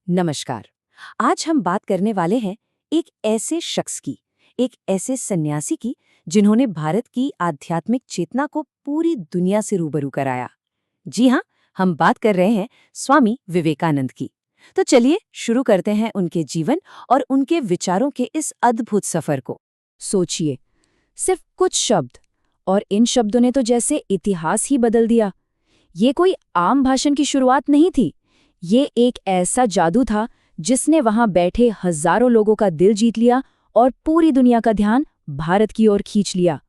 नमस्कार। आज हम बात करने वाले हैं एक ऐसे शख्स की, एक ऐसे सन्यासी की जिन्होंने भारत की आध्यात्मिक चेतना को पूरी दुनिया से रूबरू कराया। जी हाँ, हम बात कर रहे हैं स्वामी विवेकानंद की। तो चलिए शुरू करते हैं उनके जीवन और उनके विचारों के इस अद्भुत सफर को। सोचिए, सिर्फ कुछ शब्द और इन शब्दों ने तो जैसे इतिहास ही बदल दिया। ये कोई आम भाषण की शुरुआत नहीं थी। ये एक ऐसा जादू था जिसने वहां बैठे हजारों लोगों का दिल जीत लिया और पूरी दुनिया का ध्यान भारत की ओर खींच लिया।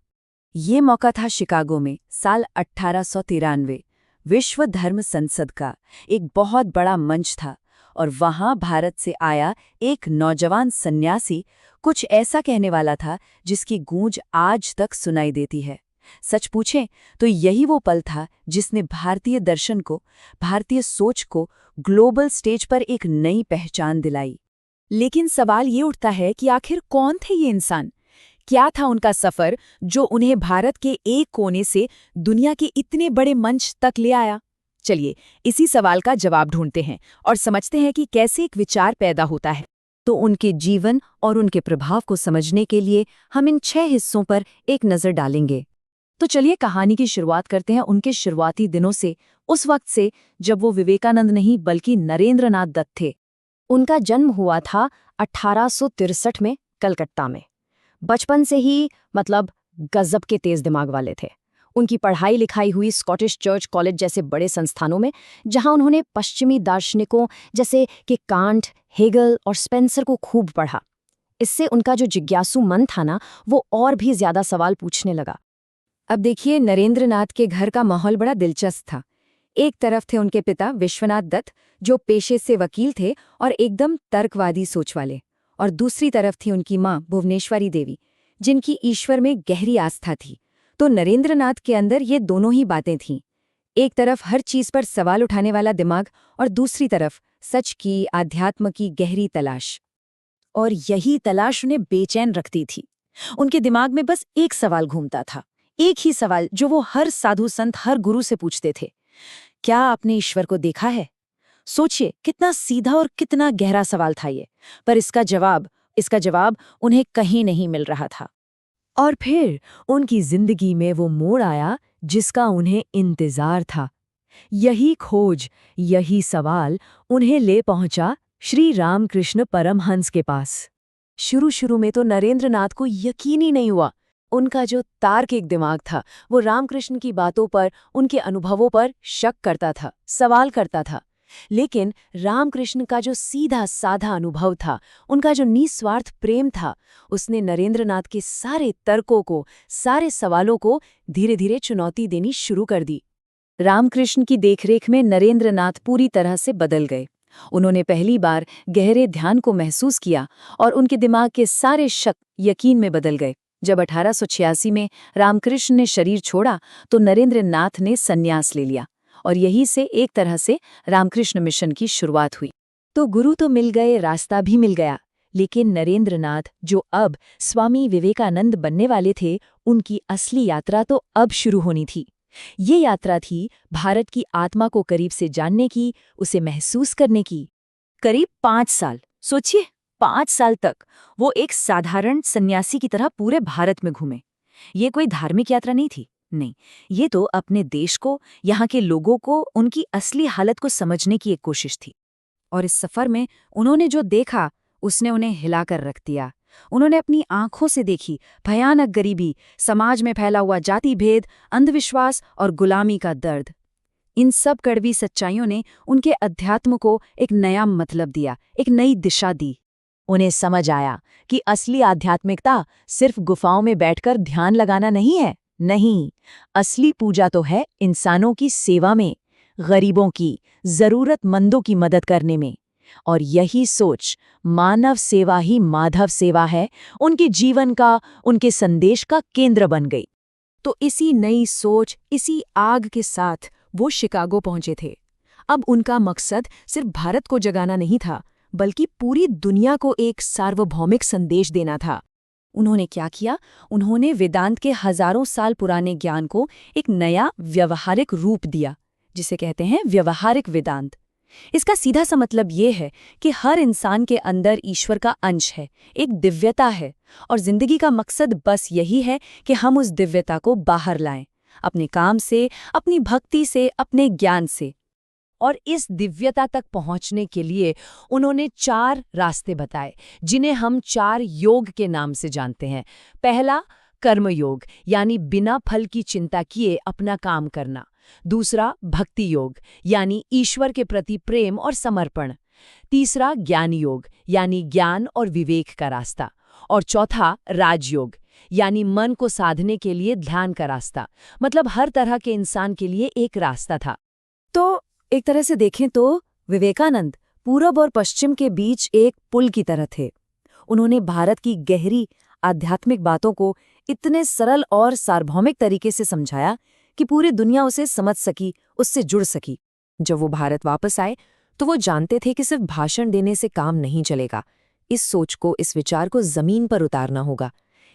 ये मौका था शिकागो में साल 1893। विश्व धर्म संसद का एक बहुत बड़ा मंच था और वहां भारत से आया एक नौजवान सन्यासी कुछ ऐसा कहने वाला था जिसकी गूंज आज तक सुनाई देती है। सच पूछें तो यही वो पल था जिसने भारतीय दर्शन को, भारतीय सोच को ग्लोबल स्टेज पर एक नई पहचान दिलाई। लेकिन सवाल ये उठता है कि आखिर कौन थे ये इंसान? क्या था उनका सफर जो उन्हें भारत के एक कोने से दुनिया के इतने बड़े मंच तक ले आया? चलिए इसी सवाल का जवाब ढूंढते हैं और समझते हैं कि कैसे एक विचार पैदा होता है। तो उनके जीवन और उनके प्रभाव को समझने के लिए हम इन 6 हिस्सों पर एक नज़र डालेंगे। तो चलिए कहानी की शुरुआत करते हैं उनके शुरुआती दिनों से, उस वक्त से जब वो विवेकानंद नहीं बल्कि नरेंद्रनाथ दत्त थे। उनका जन्म हुआ था 1863 में कलकत्ता में। बचपन से ही गजब के तेज दिमाग वाले थे। उनकी पढ़ाई लिखाई हुई स्कॉटिश चर्च कॉलेज जैसे बड़े संस्थानों में, जहां उन्होंने पश्चिमी दार्शनिकों जैसे कि कांट, हेगल और स्पेंसर को खूब पढ़ा। इससे उनका जो जिज्ञासु मन था ना, वो और भी ज्यादा सवाल पूछने लगा। अब देखिए, नरेंद्रनाथ के घर का माहौल बड़ा दिलचस्प था। एक तरफ थे उनके पिता विश्वनाथ दत्त, जो पेशे से वकील थे और एकदम तर्कवादी सोच वाले, और दूसरी तरफ थी उनकी माँ भुवनेश्वरी देवी, जिनकी ईश्वर में गहरी आस्था थी। तो नरेंद्रनाथ के अंदर ये दोनों ही बातें थीं। एक तरफ हर चीज पर सवाल उठाने वाला दिमाग और दूसरी तरफ सच की, आध्यात्म की गहरी तलाश। और यही तलाश उन्हें बेचैन रखती थी। उनके दिमाग में बस एक सवाल घूमता था, एक ही सवाल जो वो हर साधु संत, हर गुरु से पूछते थे। क्या आपने ईश्वर को देखा है? सोचिए कितना सीधा और कितना गहरा सवाल था ये, पर इसका जवाब उन्हें कहीं नहीं मिल रहा था। और फिर उनकी जिंदगी में वो मोड़ आया जिसका उन्हें इंतजार था। यही खोज, यही सवाल उन्हें ले पहुंचा श्री रामकृष्ण परमहंस के पास। शुरू में तो नरेंद्रनाथ को यकीन ही नहीं हुआ। उनका जो तार्किक दिमाग था वो रामकृष्ण की बातों पर, उनके अनुभवों पर शक करता था, सवाल करता था। लेकिन रामकृष्ण का जो सीधा साधा अनुभव था, उनका जो निस्वार्थ प्रेम था, उसने नरेंद्रनाथ के सारे तर्कों को, सारे सवालों को धीरे धीरे चुनौती देनी शुरू कर दी। रामकृष्ण की देखरेख में नरेंद्रनाथ पूरी तरह से बदल गए। उन्होंने पहली बार गहरे ध्यान को महसूस किया और उनके दिमाग के सारे शक यकीन में बदल गए। जब 1886 में रामकृष्ण ने शरीर छोड़ा तो नरेंद्रनाथ ने संन्यास ले लिया और यहीं से एक तरह से रामकृष्ण मिशन की शुरुआत हुई। तो गुरु तो मिल गए, रास्ता भी मिल गया, लेकिन नरेंद्रनाथ जो अब स्वामी विवेकानंद बनने वाले थे, उनकी असली यात्रा तो अब शुरू होनी थी। ये यात्रा थी भारत की आत्मा को करीब से जानने की, उसे महसूस करने की। करीब 5 साल, सोचिए 5 साल तक वो एक साधारण सन्यासी की तरह पूरे भारत में घूमे। ये कोई धार्मिक यात्रा नहीं थी, नहीं, ये तो अपने देश को, यहाँ के लोगों को, उनकी असली हालत को समझने की एक कोशिश थी। और इस सफर में उन्होंने जो देखा उसने उन्हें हिलाकर रख दिया। उन्होंने अपनी आंखों से देखी भयानक गरीबी, समाज में फैला हुआ जाति भेद, अंधविश्वास और गुलामी का दर्द। इन सब कड़वी सच्चाइयों ने उनके अध्यात्म को एक नया मतलब दिया, एक नई दिशा दी। उन्हें समझ आया कि असली आध्यात्मिकता सिर्फ गुफाओं में बैठकर ध्यान लगाना नहीं है, नहीं, असली पूजा तो है इंसानों की सेवा में, गरीबों की, जरूरतमंदों की मदद करने में। और यही सोच, मानव सेवा ही माधव सेवा है, उनके जीवन का, उनके संदेश का केंद्र बन गई। तो इसी नई सोच, इसी आग के साथ वो शिकागो पहुंचे थे। अब उनका मकसद सिर्फ भारत को जगाना नहीं था, बल्कि पूरी दुनिया को एक सार्वभौमिक संदेश देना था। उन्होंने क्या किया? उन्होंने वेदांत के हजारों साल पुराने ज्ञान को एक नया व्यवहारिक रूप दिया, जिसे कहते हैं व्यवहारिक वेदांत। इसका सीधा सा मतलब ये है कि हर इंसान के अंदर ईश्वर का अंश है, एक दिव्यता है, और जिंदगी का मकसद बस यही है कि हम उस दिव्यता को बाहर लाएं, अपने काम से, अपनी भक्ति से, अपने ज्ञान से। और इस दिव्यता तक पहुंचने के लिए उन्होंने 4 रास्ते बताए, जिन्हें हम 4 योग के नाम से जानते हैं। पहला, कर्मयोग, यानी बिना फल की चिंता किए अपना काम करना। दूसरा, भक्ति योग, यानी ईश्वर के प्रति प्रेम और समर्पण। तीसरा, ज्ञान योग, यानी ज्ञान और विवेक का रास्ता। और चौथा, राजयोग, यानी मन को साधने के लिए ध्यान का रास्ता। मतलब हर तरह के इंसान के लिए एक रास्ता था। तो एक तरह से देखें तो विवेकानंद पूरब और पश्चिम के बीच एक पुल की तरह थे। उन्होंने भारत की गहरी आध्यात्मिक बातों को इतने सरल और सार्वभौमिक तरीके से समझाया कि पूरी दुनिया उसे समझ सकी, उससे जुड़ सकी। जब वो भारत वापस आए तो वो जानते थे कि सिर्फ भाषण देने से काम नहीं चलेगा। इस सोच को, इस विचार को जमीन पर उतारना होगा,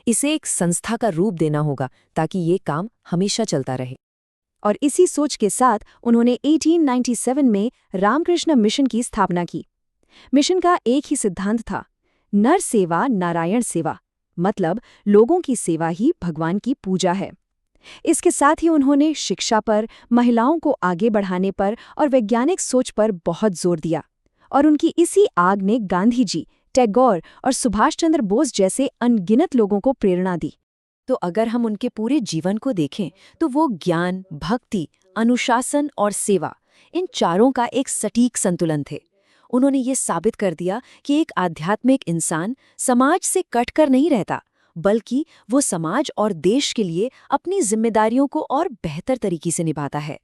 इसे एक संस्था का रूप देना होगा ताकि ये काम हमेशा चलता रहे। और इसी सोच के साथ उन्होंने 1897 में रामकृष्ण मिशन की स्थापना की। मिशन का एक ही सिद्धांत था, नर सेवा नारायण सेवा, मतलब लोगों की सेवा ही भगवान की पूजा है। इसके साथ ही उन्होंने शिक्षा पर, महिलाओं को आगे बढ़ाने पर और वैज्ञानिक सोच पर बहुत जोर दिया। और उनकी इसी आग ने गांधी जी, टैगोर और सुभाष चंद्र बोस जैसे अनगिनत लोगों को प्रेरणा दी। तो अगर हम उनके पूरे जीवन को देखें तो वो ज्ञान, भक्ति, अनुशासन और सेवा, इन चारों का एक सटीक संतुलन थे। उन्होंने ये साबित कर दिया कि एक आध्यात्मिक इंसान समाज से कटकर नहीं रहता, बल्कि वो समाज और देश के लिए अपनी जिम्मेदारियों को और बेहतर तरीके से निभाता है।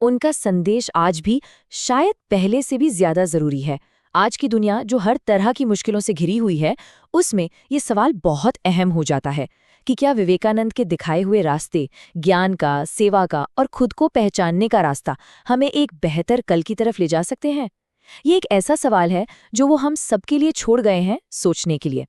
उनका संदेश आज भी शायद पहले से भी ज्यादा जरूरी है। आज की दुनिया जो हर तरह की मुश्किलों से घिरी हुई है, उसमें ये सवाल बहुत अहम हो जाता है कि क्या विवेकानंद के दिखाए हुए रास्ते, ज्ञान का, सेवा का और खुद को पहचानने का रास्ता हमें एक बेहतर कल की तरफ ले जा सकते हैं? ये एक ऐसा सवाल है जो वो हम सबके लिए छोड़ गए हैं सोचने के लिए।